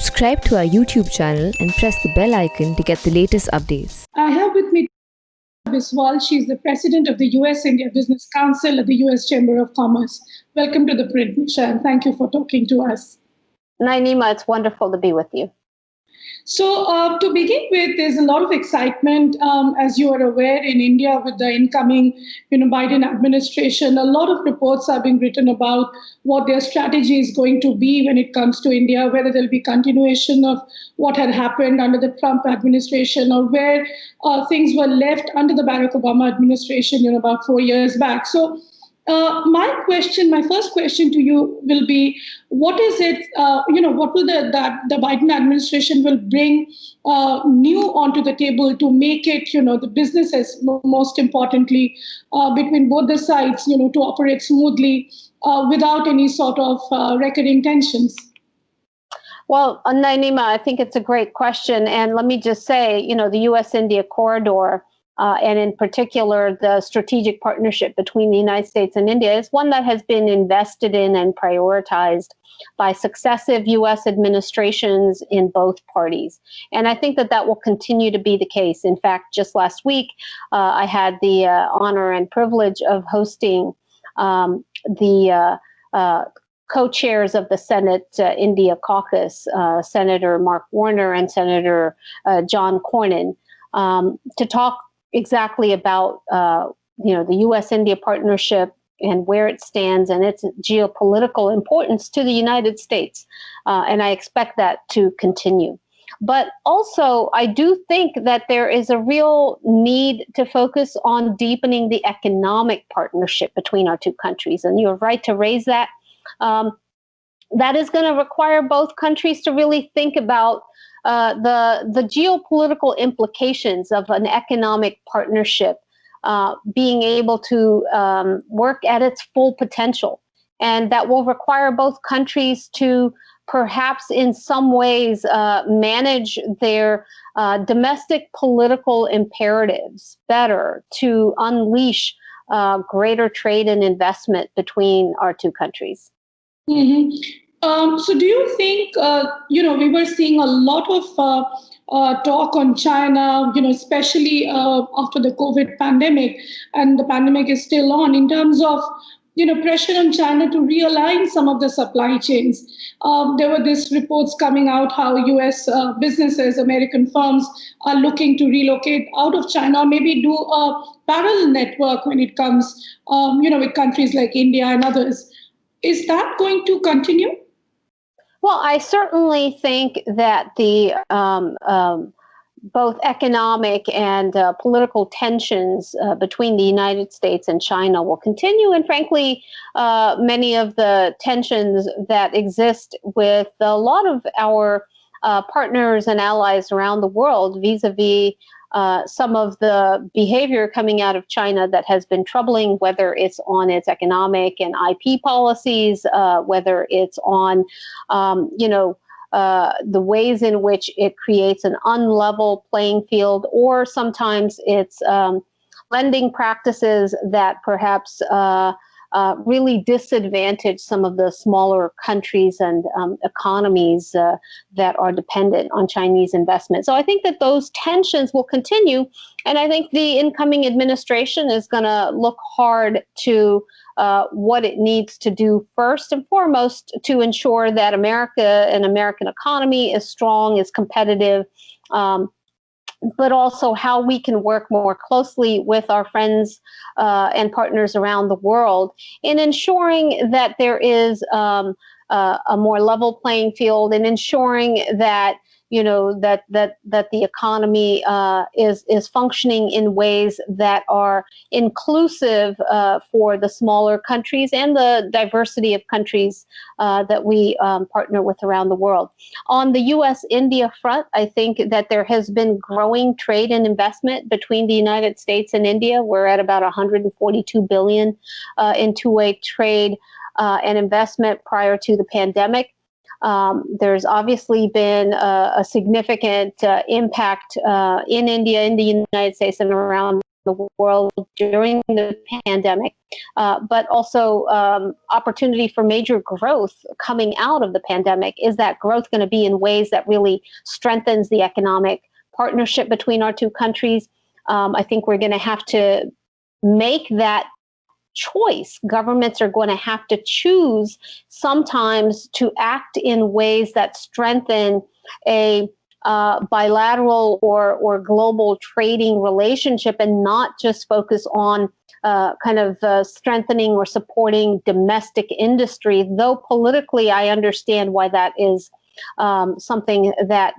Subscribe to our YouTube channel and press the bell icon to get the latest updates. I have with me Nisha Biswal. She's the president of the US-India Business Council at the US Chamber of Commerce. Welcome to ThePrint, Nisha, and thank you for talking to us. Nayanima, it's wonderful to be with you. So to begin with, there's a lot of excitement, as you are aware, in India with the incoming Biden administration. A lot of reports are being written about what their strategy is going to be when it comes to India, whether there'll be continuation of what had happened under the Trump administration or where things were left under the Barack Obama administration, about 4 years back. So my first question to you will be, what is it, what will the Biden administration will bring new onto the table to make it, the businesses, most importantly, between both the sides, to operate smoothly without any sort of recurring tensions? Well, Nayanima, I think it's a great question. And let me just say, the U.S.-India corridor, and in particular, the strategic partnership between the United States and India is one that has been invested in and prioritized by successive U.S. administrations in both parties. And I think that will continue to be the case. In fact, just last week, I had the honor and privilege of hosting the co-chairs of the Senate India caucus, Senator Mark Warner and Senator John Cornyn, to talk exactly about the U.S.-India partnership and where it stands and its geopolitical importance to the United States. And I expect that to continue. But also, I do think that there is a real need to focus on deepening the economic partnership between our two countries. And you're right to raise that. That is going to require both countries to really think about the geopolitical implications of an economic partnership being able to work at its full potential. And that will require both countries to perhaps in some ways manage their domestic political imperatives better to unleash greater trade and investment between our two countries. Mm-hmm. So do you think, we were seeing a lot of talk on China, especially after the COVID pandemic, and the pandemic is still on, in terms of, pressure on China to realign some of the supply chains. There were these reports coming out how U.S. businesses, American firms are looking to relocate out of China, or maybe do a parallel network when it comes, with countries like India and others. Is that going to continue? Well, I certainly think that the both economic and political tensions between the United States and China will continue. And frankly, many of the tensions that exist with a lot of our partners and allies around the world vis-a-vis some of the behavior coming out of China that has been troubling, whether it's on its economic and IP policies, whether it's on, the ways in which it creates an unlevel playing field, or sometimes it's lending practices that perhaps really disadvantage some of the smaller countries and economies that are dependent on Chinese investment. So I think that those tensions will continue. And I think the incoming administration is going to look hard to what it needs to do first and foremost to ensure that America and American economy is strong, is competitive, but also how we can work more closely with our friends and partners around the world in ensuring that there is a more level playing field, and ensuring that that the economy is functioning in ways that are inclusive for the smaller countries and the diversity of countries that we partner with around the world. On the U.S.-India front, I think that there has been growing trade and investment between the United States and India. We're at about $142 billion in two-way trade and investment prior to the pandemic. There's obviously been a significant impact in India, in the United States, and around the world during the pandemic, but also opportunity for major growth coming out of the pandemic. Is that growth going to be in ways that really strengthens the economic partnership between our two countries? I think we're going to have to make that choice. Governments are going to have to choose sometimes to act in ways that strengthen a bilateral or global trading relationship and not just focus on strengthening or supporting domestic industry, though politically I understand why that is something that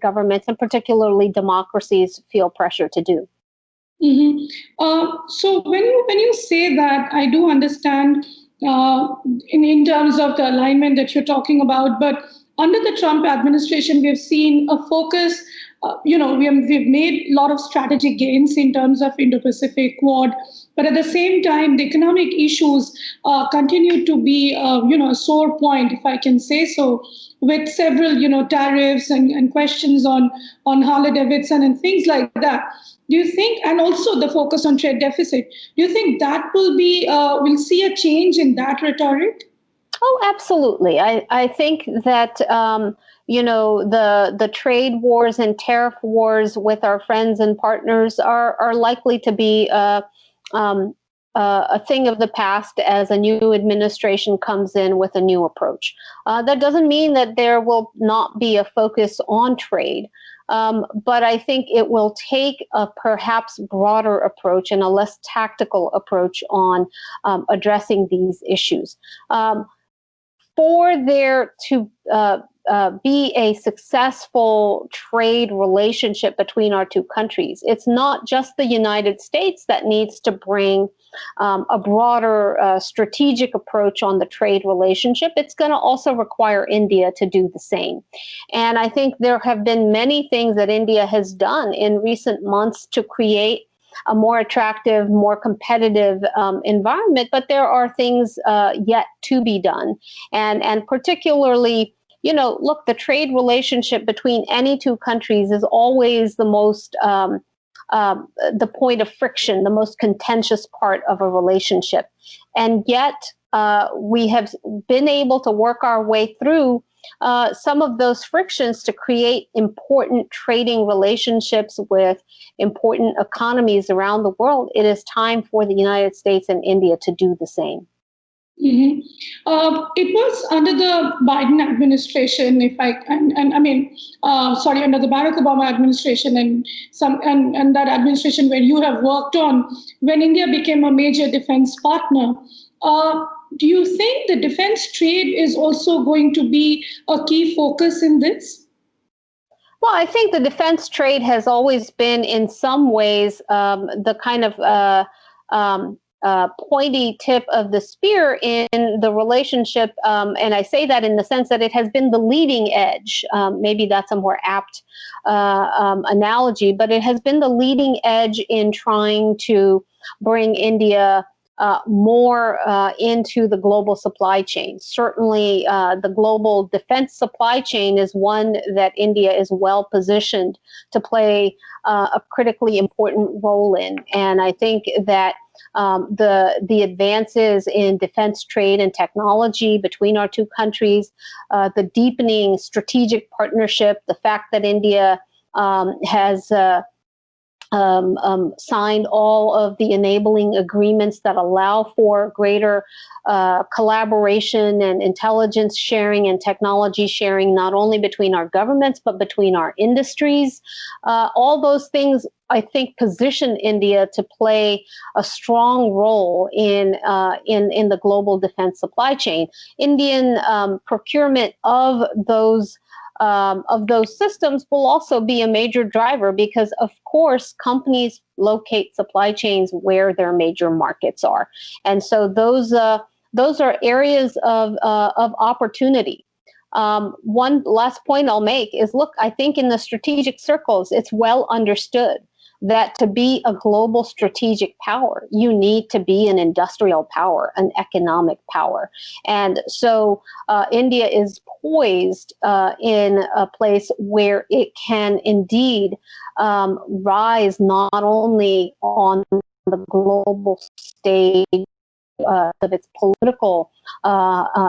governments and particularly democracies feel pressure to do. Mm-hmm. So when you say that, I do understand in terms of the alignment that you're talking about, but under the Trump administration, we've seen a focus. We've made a lot of strategic gains in terms of Indo-Pacific Quad, but at the same time, the economic issues continue to be, a sore point, if I can say so, with several, tariffs and questions on Harley-Davidson and things like that. Do you think, and also the focus on trade deficit, do you think that we'll see a change in that rhetoric? Oh, absolutely. I think that, the trade wars and tariff wars with our friends and partners are likely to be a thing of the past as a new administration comes in with a new approach. That doesn't mean that there will not be a focus on trade. But I think it will take a perhaps broader approach and a less tactical approach on addressing these issues. For there to be a successful trade relationship between our two countries, it's not just the United States that needs to bring a broader strategic approach on the trade relationship. It's going to also require India to do the same. And I think there have been many things that India has done in recent months to create a more attractive, more competitive environment, but there are things yet to be done. And particularly, look, the trade relationship between any two countries is always the most, the point of friction, the most contentious part of a relationship. And yet we have been able to work our way through some of those frictions to create important trading relationships with important economies around the world. It is time for the United States and India to do the same. Mm-hmm. It was under the Biden administration, under the Barack Obama administration and that administration where you have worked on, when India became a major defense partner. Do you think the defense trade is also going to be a key focus in this? Well, I think the defense trade has always been, in some ways, the kind of pointy tip of the spear in the relationship. And I say that in the sense that it has been the leading edge. Maybe that's a more apt analogy, but it has been the leading edge in trying to bring India more into the global supply chain. Certainly, the global defense supply chain is one that India is well positioned to play a critically important role in. And I think that the advances in defense trade and technology between our two countries, the deepening strategic partnership, the fact that India has signed all of the enabling agreements that allow for greater collaboration and intelligence sharing and technology sharing, not only between our governments, but between our industries. All those things, I think, position India to play a strong role in the global defense supply chain. Indian procurement of those systems will also be a major driver because, of course, companies locate supply chains where their major markets are. And so those are areas of opportunity. One last point I'll make is, look, I think in the strategic circles, it's well understood that to be a global strategic power, you need to be an industrial power, an economic power. And so India is poised in a place where it can indeed rise not only on the global stage of its political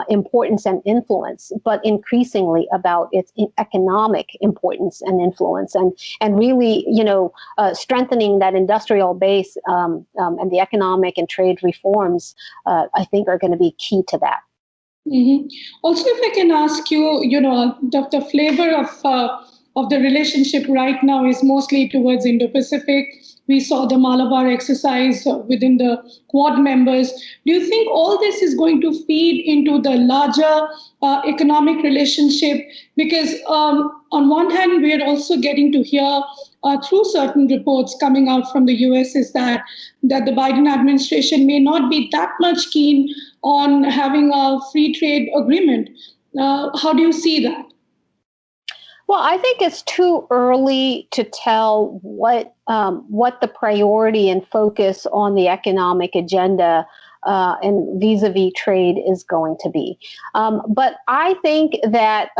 importance and influence, but increasingly about its economic importance and influence, and really, strengthening that industrial base and the economic and trade reforms, I think, are going to be key to that. Mm-hmm. Also, if I can ask you, the flavor of the relationship right now is mostly towards Indo-Pacific. We saw the Malabar exercise within the Quad members. Do you think all this is going to feed into the larger economic relationship? Because on one hand, we are also getting to hear through certain reports coming out from the US is that the Biden administration may not be that much keen on having a free trade agreement. How do you see that? Well, I think it's too early to tell what the priority and focus on the economic agenda and vis-a-vis trade is going to be. But I think that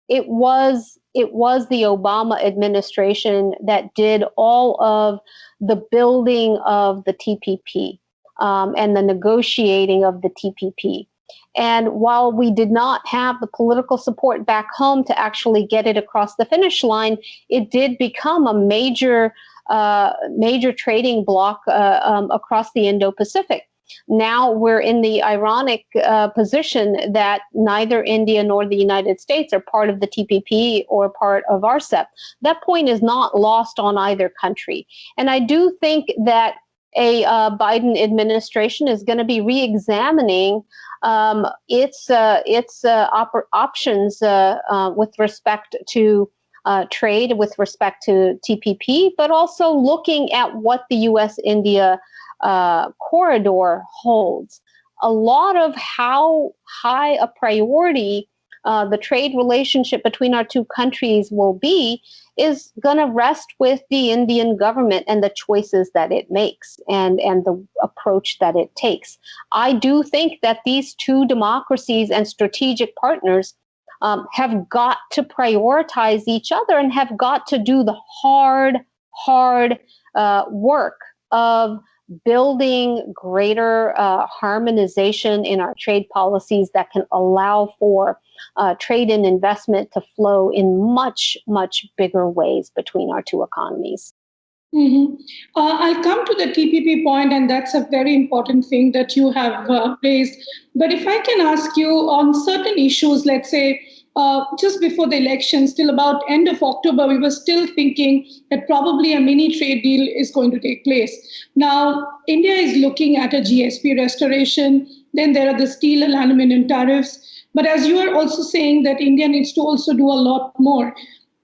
it was the Obama administration that did all of the building of the TPP and the negotiating of the TPP. And while we did not have the political support back home to actually get it across the finish line, it did become a major trading bloc across the Indo-Pacific. Now we're in the ironic position that neither India nor the United States are part of the TPP or part of RCEP. That point is not lost on either country. And I do think that a Biden administration is going to be re-examining its options with respect to trade, with respect to TPP, but also looking at what the U.S.-India corridor holds. A lot of how high a priority the trade relationship between our two countries will be is going to rest with the Indian government and the choices that it makes and the approach that it takes. I do think that these two democracies and strategic partners have got to prioritize each other and have got to do the hard work of building greater harmonization in our trade policies that can allow for trade and investment to flow in much, much bigger ways between our two economies. Mm-hmm. I'll come to the TPP point, and that's a very important thing that you have raised. But if I can ask you on certain issues, let's say just before the election, still about end of October, we were still thinking that probably a mini trade deal is going to take place. Now, India is looking at a GSP restoration. Then there are the steel and aluminum tariffs. But as you are also saying that India needs to also do a lot more.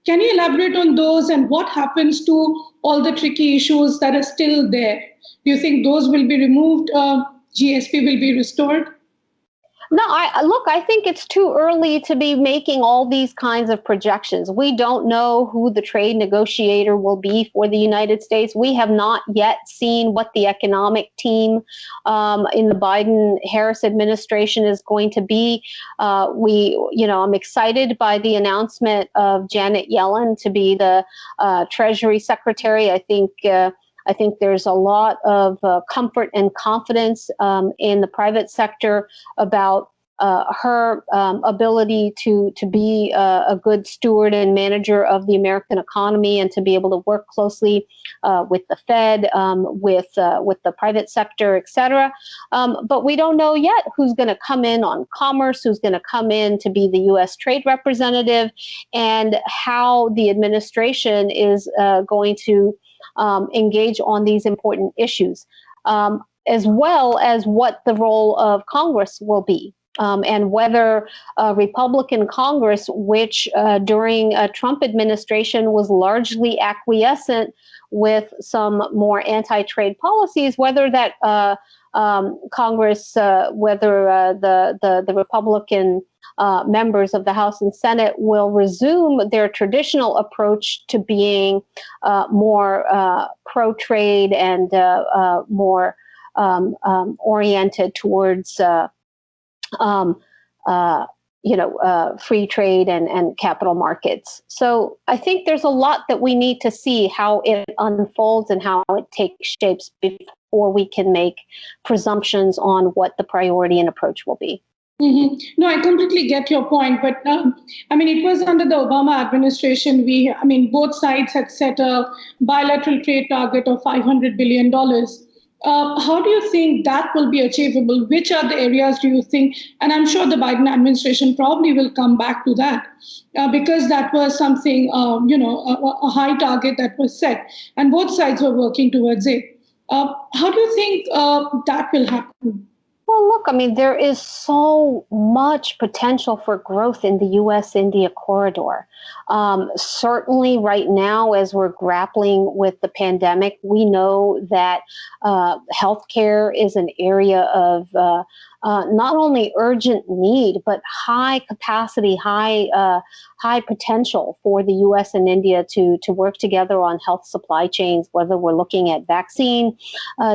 Can you elaborate on those and what happens to all the tricky issues that are still there? Do you think those will be removed? GSP will be restored? No, I think it's too early to be making all these kinds of projections. We don't know who the trade negotiator will be for the United States. We have not yet seen what the economic team in the Biden-Harris administration is going to be. I'm excited by the announcement of Janet Yellen to be the Treasury Secretary. I think there's a lot of comfort and confidence in the private sector about her ability to be a good steward and manager of the American economy and to be able to work closely with the Fed, with the private sector, et cetera. But we don't know yet who's going to come in on commerce, who's going to come in to be the U.S. trade representative, and how the administration is going to engage on these important issues, as well as what the role of Congress will be. And whether Republican Congress, which during a Trump administration was largely acquiescent with some more anti-trade policies, whether that Congress, whether the Republican members of the House and Senate will resume their traditional approach to being more pro-trade and more oriented towards free trade and capital markets. So I think there's a lot that we need to see how it unfolds and how it takes shapes before we can make presumptions on what the priority and approach will be. Mm-hmm. No, I completely get your point. But it was under the Obama administration. Both sides had set a bilateral trade target of $500 billion. How do you think that will be achievable? Which are the areas do you think? And I'm sure the Biden administration probably will come back to that because that was something, a high target that was set, and both sides were working towards it. How do you think that will happen? Well, look, there is so much potential for growth in the U.S.-India corridor. Certainly right now, as we're grappling with the pandemic, we know that healthcare is an area of not only urgent need, but high capacity, high potential for the U.S. and India to work together on health supply chains, whether we're looking at vaccine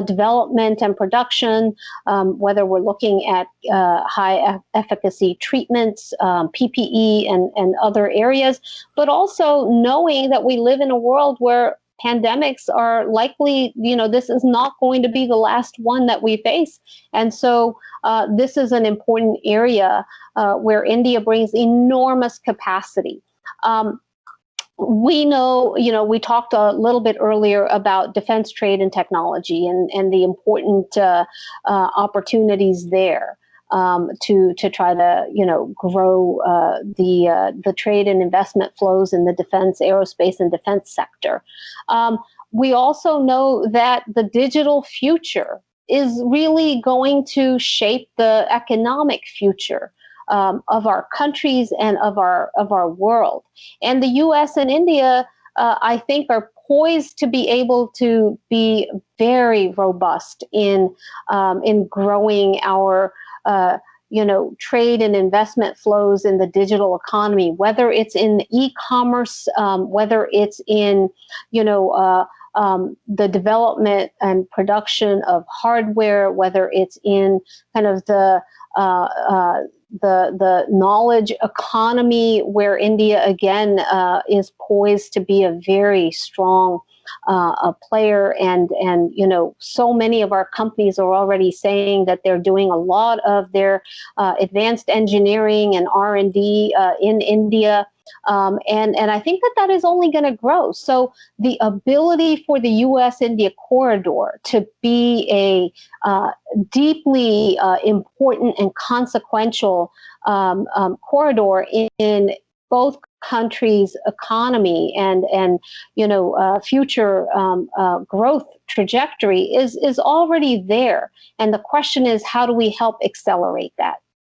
development and production, whether we're looking at high efficacy treatments, PPE, and other areas, but also knowing that we live in a world where pandemics are likely, this is not going to be the last one that we face. And so this is an important area where India brings enormous capacity. We know, we talked a little bit earlier about defense trade and technology and the important opportunities there. To try to grow the trade and investment flows in the defense, aerospace, and defense sector. We also know that the digital future is really going to shape the economic future of our countries and of our world. And the U.S. and India, I think, are poised to be able to be very robust in growing our trade and investment flows in the digital economy, whether it's in e-commerce, whether it's in, the development and production of hardware, whether it's in kind of the knowledge economy, where India again is poised to be a very strong player, and so many of our companies are already saying that they're doing a lot of their advanced engineering and R&D in India. And I think that is only going to grow. So the ability for the U.S.-India corridor to be a deeply important and consequential corridor in both countries' economy and future growth trajectory is already there. And the question is, how do we help accelerate that?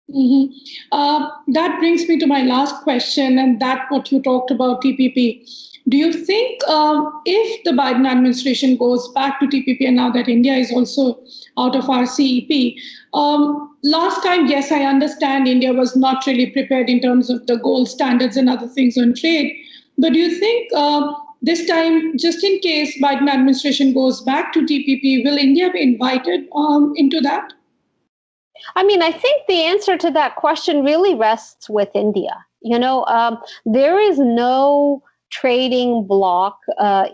Mm-hmm. That brings me to my last question, and that what you talked about, TPP. Do you think if the Biden administration goes back to TPP, and now that India is also out of our CEP, last time, yes, I understand India was not really prepared in terms of the gold standards and other things on trade. But do you think this time, just in case Biden administration goes back to TPP, will India be invited into that? I think the answer to that question really rests with India. There is no trading bloc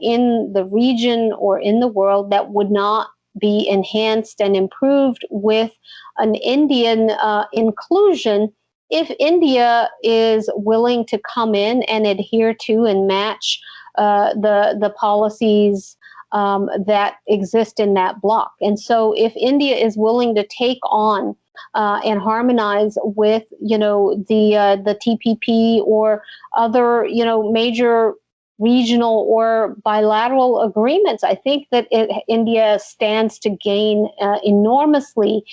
in the region or in the world that would not be enhanced and improved with an Indian inclusion if India is willing to come in and adhere to and match the policies that exist in that bloc. And so if India is willing to take on and harmonize with, the TPP or other, major regional or bilateral agreements, I think that India stands to gain enormously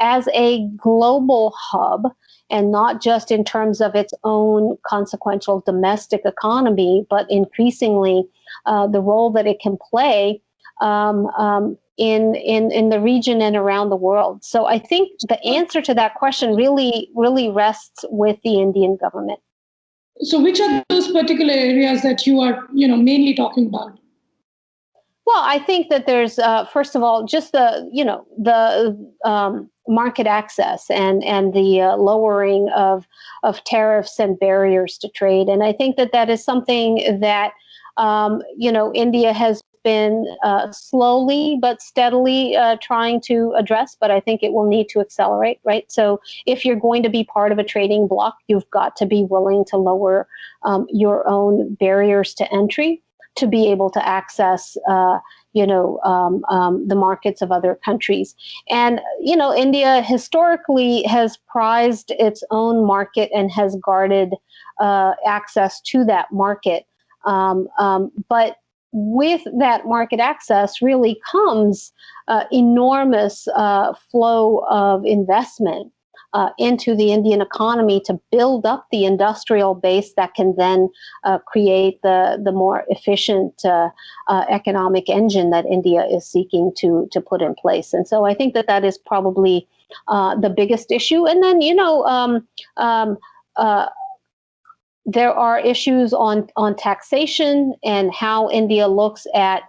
as a global hub, and not just in terms of its own consequential domestic economy, but increasingly the role that it can play in the region and around the world. So I think the answer to that question really rests with the Indian government. So which are those particular areas that you are, mainly talking about? Well, I think that there's first of all just the market access and the lowering of tariffs and barriers to trade, and I think that is something that India has been slowly but steadily trying to address, but I think it will need to accelerate, right? So if you're going to be part of a trading bloc, you've got to be willing to lower your own barriers to entry to be able to access, the markets of other countries. And, India historically has prized its own market and has guarded access to that market. But with that market access really comes enormous flow of investment into the Indian economy to build up the industrial base that can then create the more efficient economic engine that India is seeking to put in place. And so I think that is probably the biggest issue. And then, there are issues on taxation and how India looks at,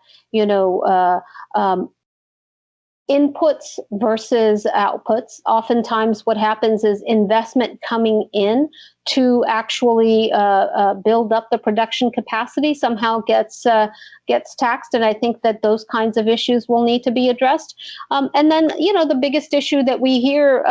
inputs versus outputs. Oftentimes what happens is investment coming in to actually build up the production capacity somehow gets taxed. And I think that those kinds of issues will need to be addressed. And then, the biggest issue that we hear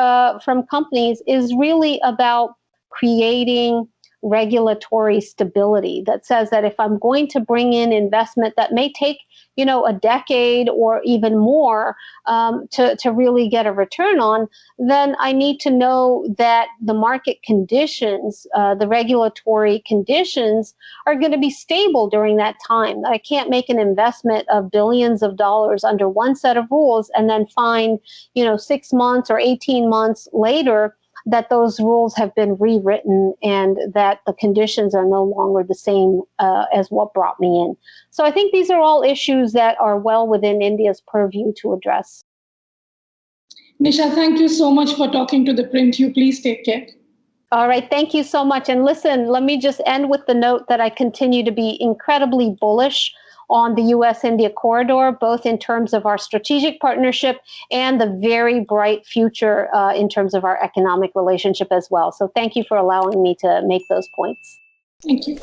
from companies is really about creating regulatory stability that says that if I'm going to bring in investment that may take, a decade or even more to really get a return on, then I need to know that the market conditions, the regulatory conditions are going to be stable during that time. I can't make an investment of billions of dollars under one set of rules and then find, 6 months or 18 months later that those rules have been rewritten and that the conditions are no longer the same as what brought me in. So I think these are all issues that are well within India's purview to address. Nisha, thank you so much for talking to The Print. You please take care. All right. Thank you so much. And listen, let me just end with the note that I continue to be incredibly bullish on the U.S.-India corridor, both in terms of our strategic partnership and the very bright future in terms of our economic relationship as well. So thank you for allowing me to make those points. Thank you.